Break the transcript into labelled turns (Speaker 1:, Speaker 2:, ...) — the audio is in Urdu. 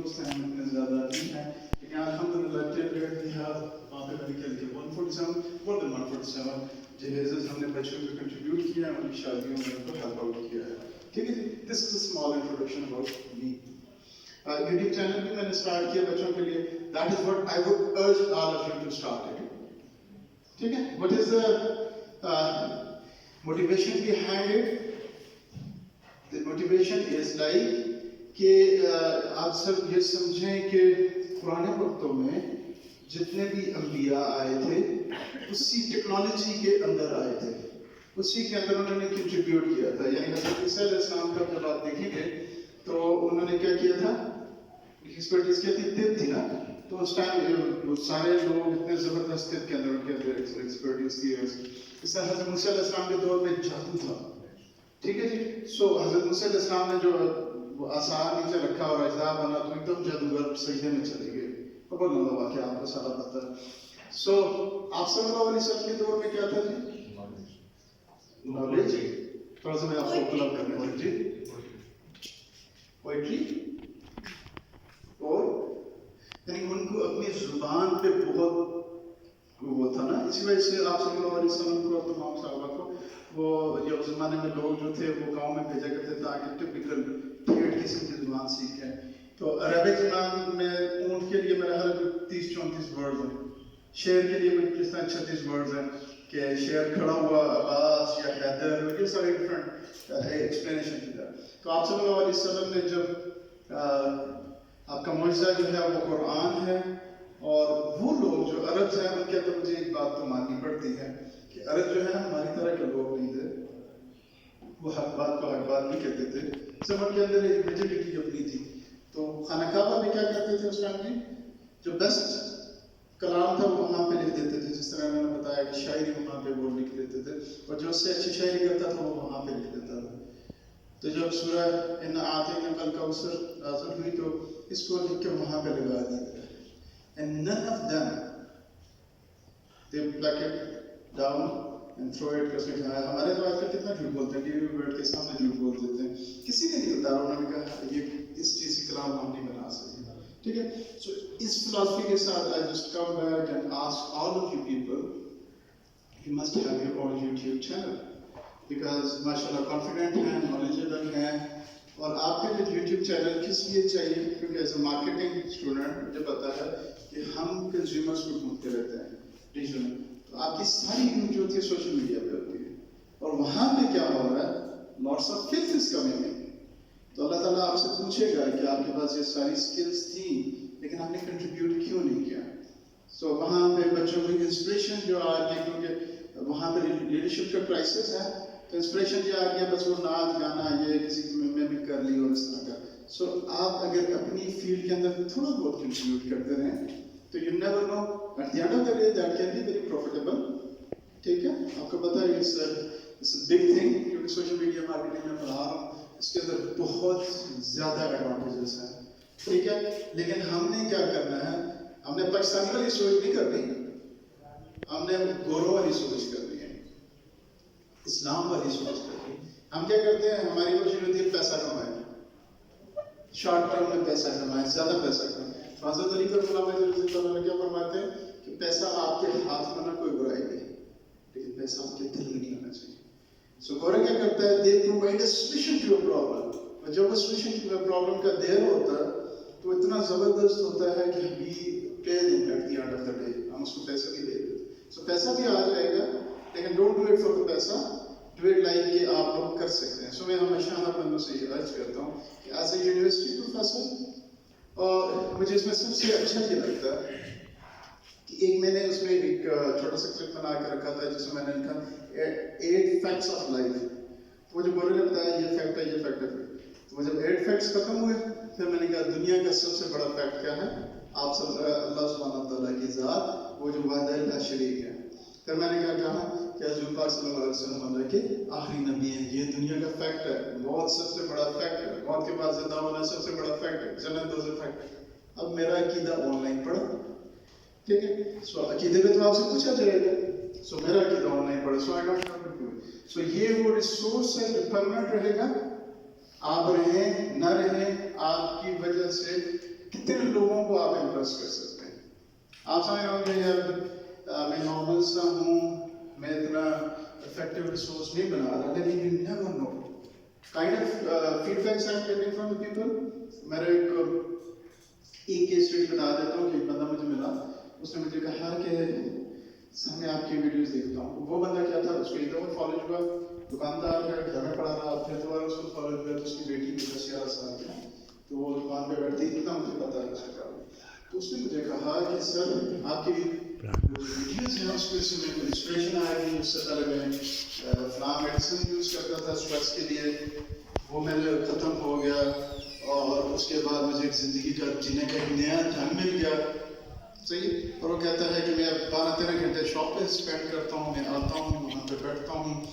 Speaker 1: دوست ہیں ہم اتنے زیادہ نہیں ہیں لیکن الحمدللہ 10 ریٹ بھی ہے وہاں پہ میں نے کیا لکھا 147 more than 147 جہیزز ہم نے بچوں کو کنٹریبیوٹ کیا ہے ان کی شادیوں میں ان کو ہیلپ آؤٹ کیا ہے. ٹھیک ہے جی. This is a small introduction about me. YouTube channel بھی میں نے اسٹارٹ کیا بچوں کے لیے. That is what I would urge all of you to start it. ٹھیک ہے. What is the motivation behind it? The motivation is like کہ آپ سب یہ سمجھیں کہ پرانے وقتوں میں جتنے بھی انبیاء آئے تھے اسی ٹیکنالوجی کے اندر آئے تھے, اسی کے اندر انہوں نے کنٹریبیوٹ کیا تھا. یعنی حضرت عیسیٰ علیہ السلام کا جب آپ دیکھیں گے تو انہوں نے کیا کیا تھا, ایکسپرٹیز کیا تھی, طب تھی نا. تو اس ٹائم سارے لوگ اتنے زبردست طب کے اندر ان کے اندر ایکسپرٹیز تھی. اس طرح حضرت موسیٰ علیہ السلام کے دور میں جادو تھا. ٹھیک ہے جی. سو حضرت موسیٰ علیہ السلام نے جو آسان نیچے رکھا اور اجزاء بنا تو ایک دم جادوگر سجدے میں چلے گئے. خبر نہ ہوا کہ آپ کو سارا پتہ ہے. سو آپ صلی اللہ علیہ وسلم کے دور میں کیا تھا جی؟ نالج. تھوڑا سا میں آپ کو کلب کرنے والا جی. پوئٹری اور یعنی ان کو اپنی زبان پہ بہت وہ تھا نا, اسی وجہ سے آپ صلی اللہ علیہ وسلم کو اور تمام صحابہ کو وہ یہ اس زمانے میں لوگ جو تھے وہ گاؤں میں بھیجا کرتے تاکہ ٹپیکل ٹھیٹ قسم کی زبان سیکھیں. تو عربک زبان میں اونٹ کے لیے میرا خیال 30-34 ورڈز ہیں, شیر کے لیے بھی جس طرح 36 ورڈز ہیں کہ شیر کھڑا ہوا, عباس یا حیدر, یہ سارے ڈفرنٹ ایکسپلینیشن کی جائے. تو آپ صلی اللہ علیہ وسلم نے جب آپ کا معجزہ جو ہے وہ قرآن ہے, اور وہ لوگ جو عرب ہیں ان کے اندر مجھے ایک بات تو ماننی پڑتی ہے کہ عرب جو ہے ہماری طرح کے لوگ نہیں تھے, وہ حق بات کو حق بات بھی کہتے تھے. سب ان کے اندر ایک میجورٹی اپنی تھی. تو خانہ کعبہ میں کیا کرتے تھے اس ٹائم جی, جو بیسٹ کلام تھا وہ وہاں پہ لکھ دیتے تھے. جس طرح میں نے بتایا کہ شاعری وہاں پہ وہ لکھ دیتے تھے, اور جو اس سے اچھی شاعری کرتا تھا وہ وہاں پہ لکھ دیتا تھا. تو جب سورہ اِنَّا أَعْطَيْنَاكَ الْكَوْثَرَ نازل ہوئی تو اس کو لکھ کے وہاں پہ لگا دیا. And none of them they pluck it down and throw it because ہمارے تو آج کل کتنا جھوٹ بولتے ہیں, ٹی وی پہ بیٹھ کے سامنے جھوٹ بول دیتے ہیں. کسی نے نہیں اتارا, انہوں نے کہا یہ اس چیز کی کلام ہم نہیں بنا سکتے. ٹھیک ہے. سو اس فلاسفی کے ساتھ I just come back and ask all of you people, you must have your own YouTube channel because ماشاءاللہ کانفیڈنٹ ہیں, knowledgeable ہیں. اور آپ کے لیے یوٹیوب چینل کس لیے چاہیے, کیونکہ ایز اے مارکیٹنگ اسٹوڈنٹ مجھے پتا ہے کہ ہم کنزیومرز کو ڈھونڈتے رہتے ہیں ڈیجیٹل میں. تو آپ کی ساری یوز جو ہوتی ہے سوشل میڈیا پہ ہوتی ہے, اور وہاں پہ کیا ہو رہا ہے, lots of filth is coming in. تو اللہ تعالیٰ آپ سے پوچھے گا کہ آپ کے پاس یہ ساری اسکلز تھیں لیکن آپ نے کنٹریبیوٹ کیوں نہیں کیا. سو وہاں پہ بچوں کو انسپریشن جو آ رہی ہے, کیونکہ وہاں پہ لیڈرشپ کا کرائسس ہے, تو انسپریشن یہ آ گیا بس وہ ناچ گانا یہ کسی میں بھی کر لی اور اس طرح کا. سو آپ اگر اپنی فیلڈ کے اندر تھوڑا بہت کنٹریبیوٹ کرتے رہیں تو you never know at the end of the day that can be very profitable. ٹھیک ہے. آپ کو پتا ہے اٹس اے بگ تھنگ, کیونکہ سوشل میڈیا مارکیٹنگ میں پڑھا رہا ہوں, اس کے اندر بہت زیادہ ایڈوانٹیجز ہیں. ٹھیک ہے. لیکن ہم نے کیا کرنا ہے, ہم نے پاکستانی والی سوچ نہیں کرنی, ہم نے گوروں والی سوچ کرنی ہے, اسلام والی سوچ کرنی. ہم کیا کرتے ہیں, ہماری کوشش ہوتی ہے پیسہ کمائیں, شارٹ ٹرم میں پیسہ کمائیں, زیادہ پیسہ کمائیں. حضرت علی کرم اللہ علیہ وسلم کیا فرماتے ہیں کہ پیسہ آپ کے ہاتھ میں نہ کوئی برائی نہیں, لیکن پیسہ آپ کے دل میں نہیں ہونا چاہیے. سو گورا کیا کرتا ہے, they provide a solution to a problem, اور جب وہ سولوشن ٹو اے پرابلم کا دیر ہوتا ہے تو اتنا زبردست ہوتا ہے کہ we pay them at the end of the day, ہم اس کو پیسہ بھی دے دیتے. سو پیسہ بھی آ جائے گا, لیکن don't do it for the پیسہ, ڈو اٹ لائک کہ آپ لوگ کر سکتے ہیں. سو میں ہمیشہ ہر بندوں سے یہ عرض کرتا ہوں کہ ایز اے یونیورسٹی پروفیسر, اور مجھے اس میں سب سے اچھا یہ لگتا ہے کہ ایک میں نے اس میں ایک چھوٹا سا کلپ بنا کے رکھا تھا جس میں میں نے لکھا 8 فیکٹس آف لائف. وہ جو بولے نے بتایا یہ فیکٹ ہے یہ فیکٹ ہے, تو وہ جب 8 فیکٹس ختم ہوئے پھر میں نے کہا دنیا کا سب سے بڑا فیکٹ کیا ہے, آپ سب اللہ سبحانہ تعالیٰ کی ذات, وہ جو وحدہ لا شریک ہے. پھر میں نے کہا کہ حضور پاک صلی اللہ علیہ وسلم اللہ کے آخری نبی ہیں, یہ دنیا کا فیکٹ ہے, موت سب سے بڑا فیکٹ ہے, موت کے بعد زندہ ہونا سب سے بڑا فیکٹ ہے, جنت دوزخ فیکٹ ہے. اب میرا عقیدہ آن لائن پڑھا. ٹھیک ہے. سو عقیدے میں تو آپ سے پوچھا جائے گا, سو میرا عقیدہ آن لائن پڑھا. سو آئی ڈونٹ نو ٹو. سو یہ وہ ریسورس ہے جو پرماننٹ رہے گا, آپ رہیں نہ رہیں, آپ کی وجہ سے ریکویسٹ کر سکتے ہیں. آپ سمجھ رہے ہوں گے یار میں نارمل سا ہوں, میں اتنا افیکٹو ریسورس نہیں بنا رہا, لیکن you never know kind of feedbacks I am getting from the people. میرا ایک کیس اسٹڈی بتا دیتا ہوں کہ ایک بندہ مجھے ملا, اس نے مجھے کہا کہ سر میں آپ کی ویڈیوز دیکھتا ہوں. وہ بندہ کیا تھا, اس کو ایک دفعہ فالو ہوا, دکاندار ہے, گھر میں پڑھا رہا, پھر دوبارہ اس کو فالو ہوا, اس کی بیٹی بھی 10-11 سال کی ہے, تو وہ دکان پہ بیٹھتی تھی, مجھے پتا ہے اس کا. تو اس نے مجھے کہا کہ سر آپ کی ویڈیوز ہیں اس پہ سے میرے کو انسپریشن آئے گی. اس سے پہلے میں فلاں میڈیسن یوز کرتا تھا اسٹریس کے لیے, وہ میرے ختم ہو گیا, اور اس کے بعد مجھے ایک زندگی کا جینے کا ایک نیا ڈھنگ مل گیا. صحیح. اور وہ کہتا ہے کہ میں 12-13 گھنٹے شاپ پہ اسپینڈ کرتا ہوں, میں آتا ہوں وہاں پہ بیٹھتا ہوں,